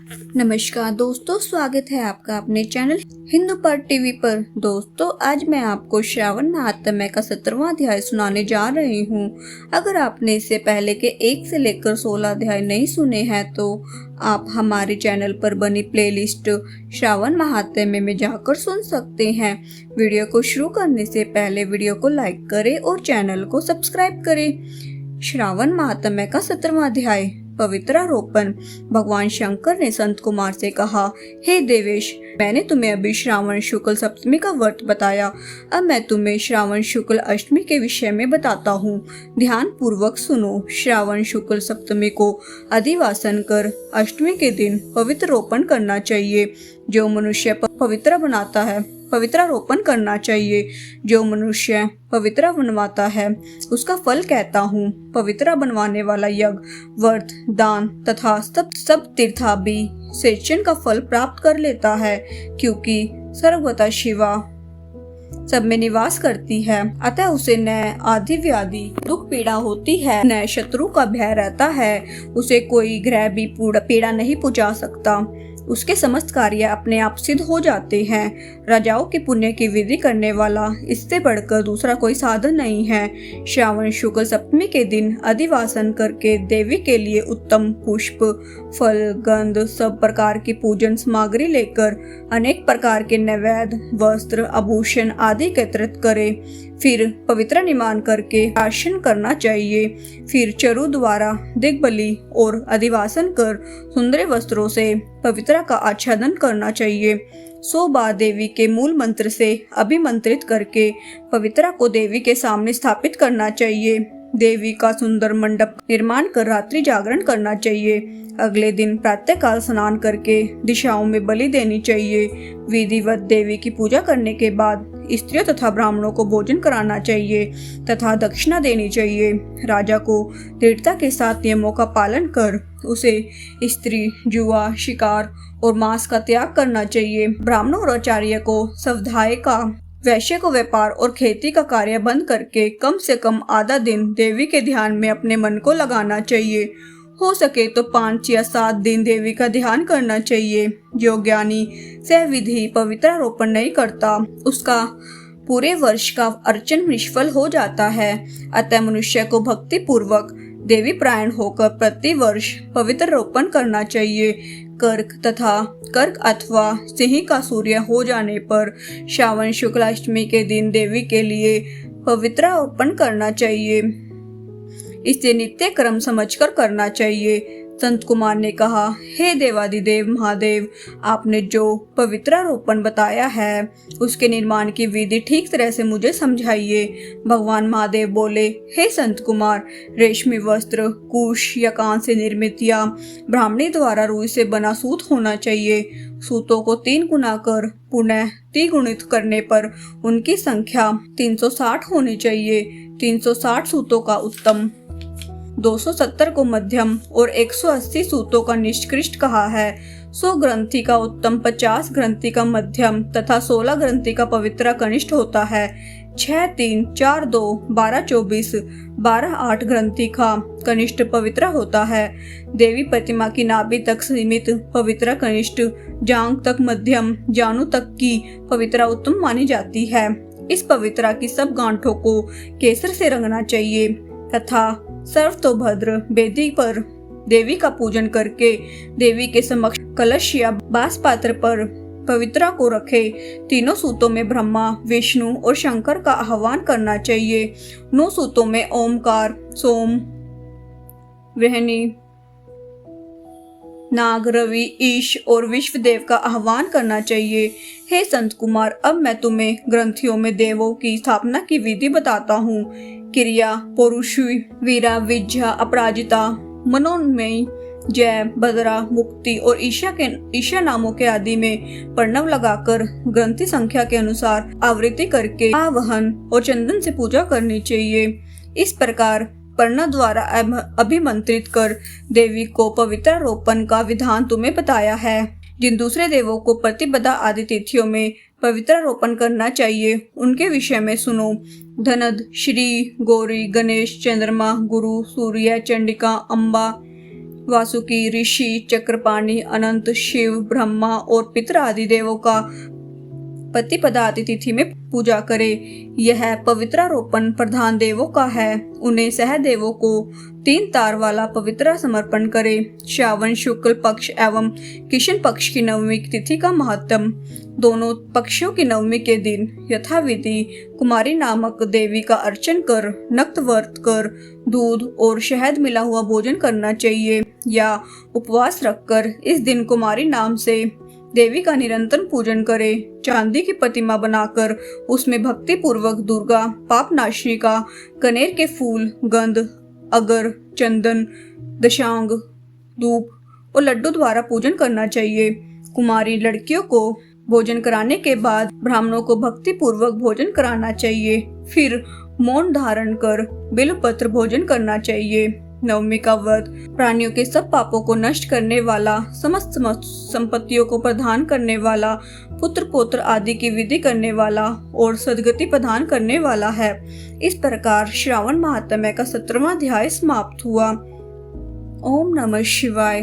नमस्कार दोस्तों, स्वागत है आपका अपने चैनल हिंदू पर टीवी पर। दोस्तों, आज मैं आपको श्रावण महात्म्य का 17वां अध्याय सुनाने जा रही हूँ। अगर आपने इससे पहले के 1 से लेकर 16 अध्याय नहीं सुने हैं तो आप हमारे चैनल पर बनी प्लेलिस्ट श्रावण महात्म्य में जाकर सुन सकते हैं। वीडियो को शुरू करने से पहले वीडियो को लाइक करें और चैनल को सब्सक्राइब करें। श्रावण महात्म्य का 17वां अध्याय, पवित्रारोपण। भगवान शंकर ने संत कुमार से कहा, हे देवेश, मैंने तुम्हें अभी श्रावण शुक्ल सप्तमी का व्रत बताया। अब मैं तुम्हें श्रावण शुक्ल अष्टमी के विषय में बताता हूँ। ध्यान पूर्वक सुनो। श्रावण शुक्ल सप्तमी को अधिवासन कर अष्टमी के दिन पवित्रारोपण करना चाहिए। जो मनुष्य पवित्र बनाता है, पवित्रारोपण करना चाहिए। जो मनुष्य पवित्र बनवाता है उसका फल कहता हूँ। पवित्र बनवाने वाला यज्ञ, व्रत, दान तथा सब तीर्थाभिषेचन का फल प्राप्त कर लेता है, क्योंकि सर्वगता शिवा सब में निवास करती है। अतः उसे न आदि व्याधि दुख पीड़ा होती है, न शत्रु का भय रहता है। उसे कोई ग्रह भी पीड़ा नहीं पहुंचा सकता। उसके समस्त कार्य अपने आप सिद्ध हो जाते हैं। राजाओं के पुण्य की विधि करने वाला इससे बढ़कर दूसरा कोई साधन नहीं है। श्रावण शुक्ल सप्तमी के दिन अधिवासन करके देवी के लिए उत्तम पुष्प, फल, गंध, सब प्रकार की पूजन सामग्री लेकर अनेक प्रकार के नैवेद्य, वस्त्र, आभूषण आदि एकत्रित करे। फिर पवित्र निमान करके आसन करना चाहिए। फिर चरु द्वारा दिग्बली और अधिवासन कर सुंदर वस्त्रों से पवित्र का आच्छादन करना चाहिए। 100 बार देवी के मूल मंत्र से अभिमंत्रित करके पवित्रा को देवी के सामने स्थापित करना चाहिए। देवी का सुंदर मंडप निर्माण कर रात्रि जागरण करना चाहिए। अगले दिन प्रातःकाल स्नान करके दिशाओं में बलि देनी चाहिए। विधिवत देवी की पूजा करने के बाद स्त्रियों तथा ब्राह्मणों को भोजन कराना चाहिए तथा दक्षिणा देनी चाहिए। राजा को दृढ़ता के साथ नियमों का पालन कर उसे स्त्री, जुआ, शिकार और मांस का त्याग करना चाहिए। ब्राह्मणों और आचार्य को स्वाध्याय का, वैश्य को व्यापार और खेती का कार्य बंद करके कम से कम आधा दिन देवी के ध्यान में अपने मन को लगाना चाहिए। हो सके तो 5 या 7 दिन देवी का ध्यान करना चाहिए। जो ज्ञानी सविधि पवित्रारोपण नहीं करता उसका पूरे वर्ष का अर्चन निष्फल हो जाता है। अतः मनुष्य को भक्ति पूर्वक देवी प्रायण होकर प्रति वर्ष पवित्रारोपण करना चाहिए। कर्क अथवा सिंह का सूर्य हो जाने पर श्रावण शुक्ल अष्टमी के दिन देवी के लिए पवित्रारोपण करना चाहिए। इसे नित्य क्रम समझकर करना चाहिए। संत कुमार ने कहा, हे देवादिदेव महादेव, आपने जो पवित्रारोपण बताया है उसके निर्माण की विधि ठीक तरह से मुझे समझाइए। भगवान महादेव बोले, हे संत कुमार, रेशमी वस्त्र, कुश या कान से निर्मित या ब्राह्मणी द्वारा रुई से बना सूत होना चाहिए। सूतों को 3 गुना कर पुनः त्रिगुणित करने पर उनकी संख्या 360 होनी चाहिए। 360 सूतों का उत्तम, 270 को मध्यम और 180 सूतों का निष्कृष्ट कहा है। 100 ग्रंथि का उत्तम, 50 ग्रंथि का मध्यम तथा 16 ग्रंथि का पवित्र कनिष्ठ होता है। 6, 3, 4, 2, 12, 24, 12, 8 ग्रंथि का कनिष्ठ पवित्र होता है। देवी प्रतिमा की नाभि तक सीमित पवित्र कनिष्ठ, जांघ तक मध्यम, जानू तक की पवित्र उत्तम मानी जाती है। इस पवित्रा की सब गांठों को केसर से रंगना चाहिए तथा सर्वतोभद्र वेदी पर देवी का पूजन करके देवी के समक्ष कलश या बास पात्र पर पवित्रा को रखे। तीनों सूतों में ब्रह्मा, विष्णु और शंकर का आह्वान करना चाहिए। 9 सूतों में ओमकार, सोम, वृहणी, नाग, रवि, ईश और विश्वदेव का आह्वान करना चाहिए। हे संत कुमार, अब मैं तुम्हें ग्रंथियों में देवों की स्थापना की विधि बताता हूँ। क्रिया, पौरुषी, वीरा, विद्या, अपराजिता, मनोन्मयी, जय, भद्रा, मुक्ति और ईशा नामों के आदि में प्रणव लगाकर ग्रंथि संख्या के अनुसार आवृत्ति करके आवाहन और चंदन से पूजा करनी चाहिए। इस प्रकार प्रणव द्वारा अभिमंत्रित कर देवी को पवित्रारोपण का विधान तुम्हें बताया है। जिन दूसरे देवों को प्रतिपदा आदि तिथियों में पवित्रारोपण करना चाहिए उनके विषय में सुनो। धनद, श्री, गौरी, गणेश, चंद्रमा, गुरु, सूर्य, चंडिका, अम्बा वासुकी, ऋषि, चक्रपाणि, अनंत, शिव, ब्रह्मा और पितर आदि देवों का प्रतिपदाति तिथि में पूजा करें। यह पवित्रारोपण प्रधान देवों का है। उन्हें सहदेवों को 3 तार वाला पवित्रा समर्पण करें। श्रावण शुक्ल पक्ष एवं कृष्ण पक्ष की नवमी तिथि का महत्व। दोनों पक्षों की नवमी के दिन यथाविधि कुमारी नामक देवी का अर्चन कर, नक्त व्रत कर, दूध और शहद मिला हुआ भोजन करना चाहिए या उपवास रखकर इस दिन कुमारी नाम से देवी का निरंतर पूजन करें। चांदी की प्रतिमा बनाकर उसमें भक्ति पूर्वक दुर्गा, पाप नाशिनी का कनेर के फूल, गंध, अगर, चंदन, दशांग, धूप और लड्डू द्वारा पूजन करना चाहिए। कुमारी लड़कियों को भोजन कराने के बाद ब्राह्मणों को भक्ति पूर्वक भोजन कराना चाहिए। फिर मौन धारण कर बिल्वपत्र भोजन करना चाहिए। नवमी का व्रत प्राणियों के सब पापों को नष्ट करने वाला, समस्त संपत्तियों को प्रदान करने वाला, पुत्र पौत्र आदि की विधि करने वाला और सद्गति प्रदान करने वाला है। इस प्रकार श्रावण महात्म्य का 17वां अध्याय समाप्त हुआ। ओम नमः शिवाय।